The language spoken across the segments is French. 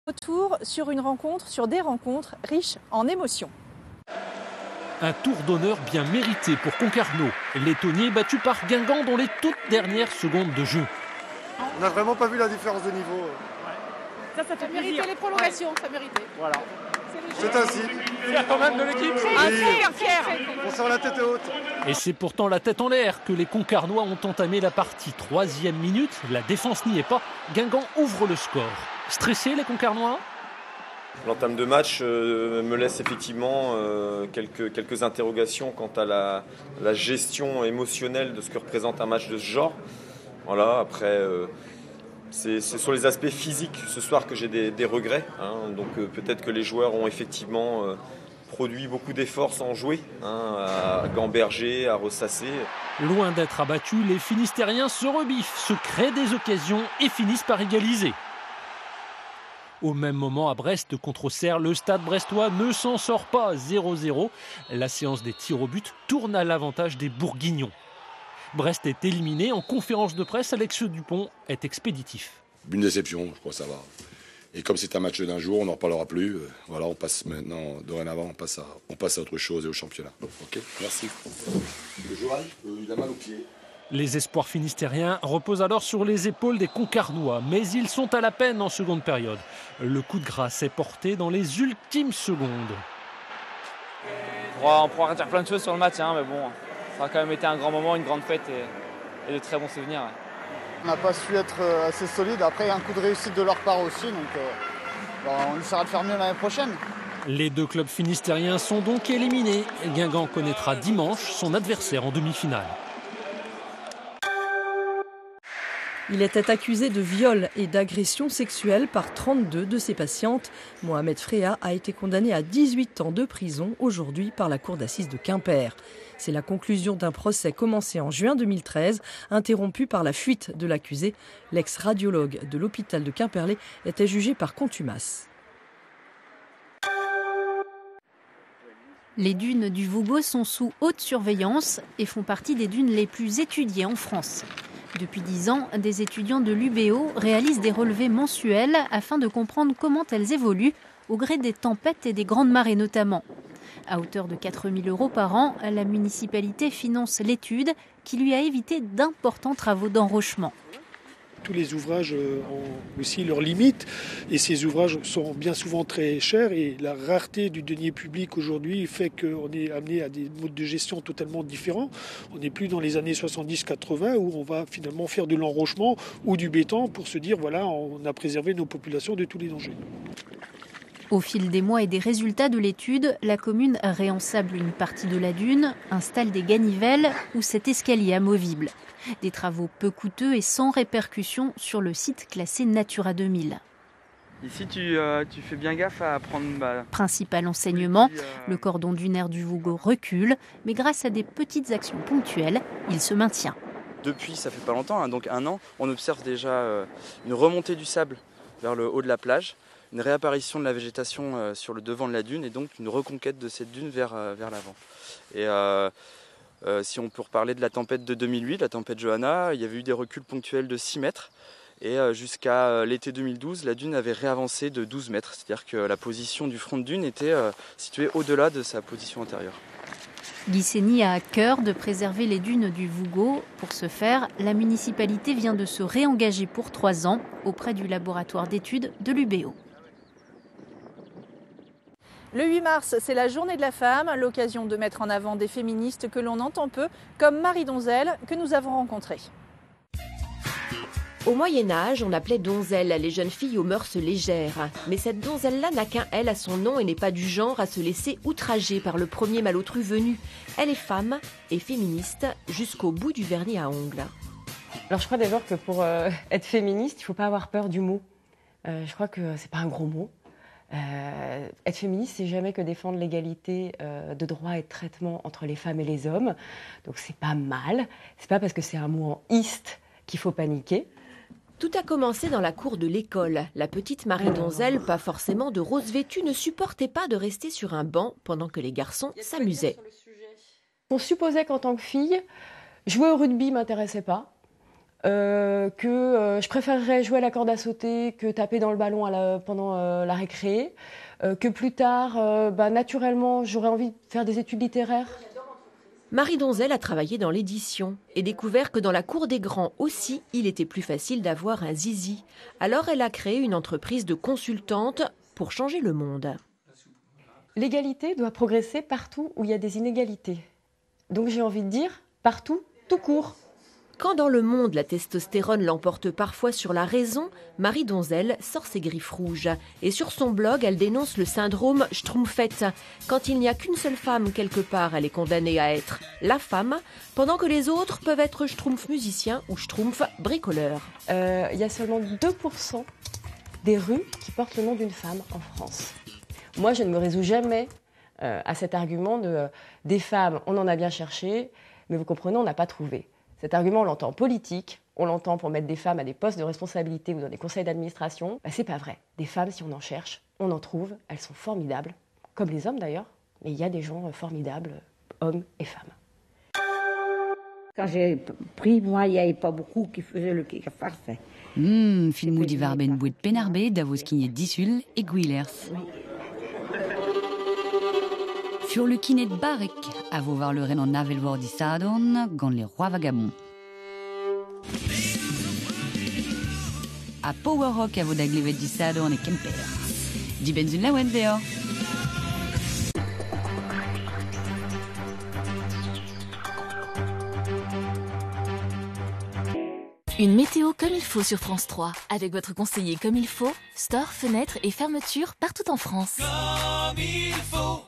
Retour sur une rencontre, sur des rencontres riches en émotions. Un tour d'honneur bien mérité pour Concarneau, lettonnier battu par Guingamp dans les toutes dernières secondes de jeu. On n'a vraiment pas vu la différence de niveau. Ça fait mériter les prolongations, ça méritait. Voilà. C'est ainsi. Fier quand même de l'équipe. Fier. On sort la tête haute. Et c'est pourtant la tête en l'air que les Concarnois ont entamé la partie. 3e minute, la défense n'y est pas. Guingamp ouvre le score. Stressés les Concarnois ? L'entame de match me laisse effectivement quelques interrogations quant à la gestion émotionnelle de ce que représente un match de ce genre. Voilà, après, c'est sur les aspects physiques ce soir que j'ai des regrets. Donc peut-être que les joueurs ont effectivement produit beaucoup d'efforts sans jouer, à gamberger, à ressasser. Loin d'être abattus, les Finistériens se rebiffent, se créent des occasions et finissent par égaliser. Au même moment, à Brest contre Auxerre, le stade brestois ne s'en sort pas, 0-0. La séance des tirs au but tourne à l'avantage des Bourguignons. Brest est éliminé en conférence de presse. Alex Dupont est expéditif. Une déception, je crois que ça va. Et comme c'est un match d'un jour, on n'en reparlera plus. Voilà, on passe maintenant, dorénavant, on passe à autre chose et au championnat. Ok, merci. Le joueur, il a mal aux pieds. Les espoirs finistériens reposent alors sur les épaules des Concarnois, mais ils sont à la peine en seconde période. Le coup de grâce est porté dans les ultimes secondes. On pourra dire plein de choses sur le match, mais bon, ça a quand même été un grand moment, une grande fête et de très bons souvenirs. On n'a pas su être assez solide. Après, un coup de réussite de leur part aussi. Donc, on essaiera de faire mieux l'année prochaine. Les deux clubs finistériens sont donc éliminés. Guingamp connaîtra dimanche son adversaire en demi-finale. Il était accusé de viol et d'agression sexuelle par 32 de ses patientes. Mohamed Fréa a été condamné à 18 ans de prison aujourd'hui par la cour d'assises de Quimper. C'est la conclusion d'un procès commencé en juin 2013, interrompu par la fuite de l'accusé. L'ex-radiologue de l'hôpital de Quimperlé était jugé par contumace. Les dunes du Vougeot sont sous haute surveillance et font partie des dunes les plus étudiées en France. Depuis 10 ans, des étudiants de l'UBO réalisent des relevés mensuels afin de comprendre comment elles évoluent au gré des tempêtes et des grandes marées notamment. À hauteur de 4 000 € par an, la municipalité finance l'étude qui lui a évité d'importants travaux d'enrochement. Tous les ouvrages ont aussi leurs limites et ces ouvrages sont bien souvent très chers et la rareté du denier public aujourd'hui fait qu'on est amené à des modes de gestion totalement différents. On n'est plus dans les années 70-80 où on va finalement faire de l'enrochement ou du béton pour se dire voilà, on a préservé nos populations de tous les dangers. Au fil des mois et des résultats de l'étude, la commune réensable une partie de la dune, installe des ganivelles ou cet escalier amovible. Des travaux peu coûteux et sans répercussion sur le site classé Natura 2000. Ici, tu fais bien gaffe à prendre... Principal enseignement, le cordon dunaire du Vougeot recule, mais grâce à des petites actions ponctuelles, il se maintient. Depuis, ça fait pas longtemps, donc 1 an, on observe déjà une remontée du sable vers le haut de la plage, une réapparition de la végétation sur le devant de la dune et donc une reconquête de cette dune vers l'avant. Et si on peut reparler de la tempête de 2008, la tempête Johanna, il y avait eu des reculs ponctuels de 6 mètres et jusqu'à l'été 2012, la dune avait réavancé de 12 mètres, c'est-à-dire que la position du front de dune était située au-delà de sa position antérieure. Guy Sény a à cœur de préserver les dunes du Vougeot. Pour ce faire, la municipalité vient de se réengager pour 3 ans auprès du laboratoire d'études de l'UBO. Le 8 mars, c'est la journée de la femme, l'occasion de mettre en avant des féministes que l'on entend peu, comme Marie Donzel, que nous avons rencontrée. Au Moyen-Âge, on appelait donzelles les jeunes filles aux mœurs légères. Mais cette donzelle-là n'a qu'un « elle » à son nom et n'est pas du genre à se laisser outrager par le premier malotru venu. Elle est femme et féministe jusqu'au bout du vernis à ongles. Alors je crois d'abord que pour être féministe, il ne faut pas avoir peur du mot. Je crois que c'est pas un gros mot. Être féministe, c'est jamais que défendre l'égalité de droits et de traitement entre les femmes et les hommes. Donc c'est pas mal. C'est pas parce que c'est un mot en iste qu'il faut paniquer. Tout a commencé dans la cour de l'école. La petite Marie Donzel, pas forcément de rose vêtue, ne supportait pas de rester sur un banc pendant que les garçons s'amusaient. On supposait qu'en tant que fille, jouer au rugby m'intéressait pas. que je préférerais jouer à la corde à sauter que taper dans le ballon pendant la récré, que plus tard, naturellement, j'aurais envie de faire des études littéraires. Marie Donzel a travaillé dans l'édition et découvert que dans la cour des grands aussi, il était plus facile d'avoir un zizi. Alors elle a créé une entreprise de consultante pour changer le monde. L'égalité doit progresser partout où il y a des inégalités. Donc j'ai envie de dire partout, tout court. Quand dans le monde la testostérone l'emporte parfois sur la raison, Marie Donzel sort ses griffes rouges. Et sur son blog, elle dénonce le syndrome Schtroumpfette. Quand il n'y a qu'une seule femme quelque part, elle est condamnée à être la femme, pendant que les autres peuvent être Schtroumpf musiciens ou Schtroumpf bricoleurs. Il y a seulement 2% des rues qui portent le nom d'une femme en France. Moi, je ne me résous jamais à cet argument des femmes, on en a bien cherché, mais vous comprenez, on n'a pas trouvé. Cet argument, on l'entend en politique, on l'entend pour mettre des femmes à des postes de responsabilité ou dans des conseils d'administration. C'est pas vrai. Des femmes, si on en cherche, on en trouve, elles sont formidables, comme les hommes d'ailleurs, mais il y a des gens formidables, hommes et femmes. Quand j'ai pris, moi, il n'y avait pas beaucoup qui faisaient le kick parfait. Filmou die Warben bouet penarbe, Davos Kinet Dissul et Guilers. Sur le kinet barek, à vous voir le ren en Navelvor di Sadorn, gant les rois vagabonds. À Power Rock, à vous d'aglevet di Sadorn et Kemper. Di benzun la wendeo. Une météo comme il faut sur France 3. Avec votre conseiller comme il faut, store, fenêtres et fermetures partout en France. Comme il faut.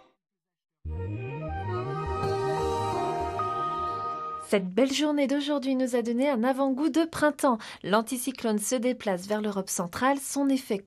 Cette belle journée d'aujourd'hui nous a donné un avant-goût de printemps. L'anticyclone se déplace vers l'Europe centrale. Son effet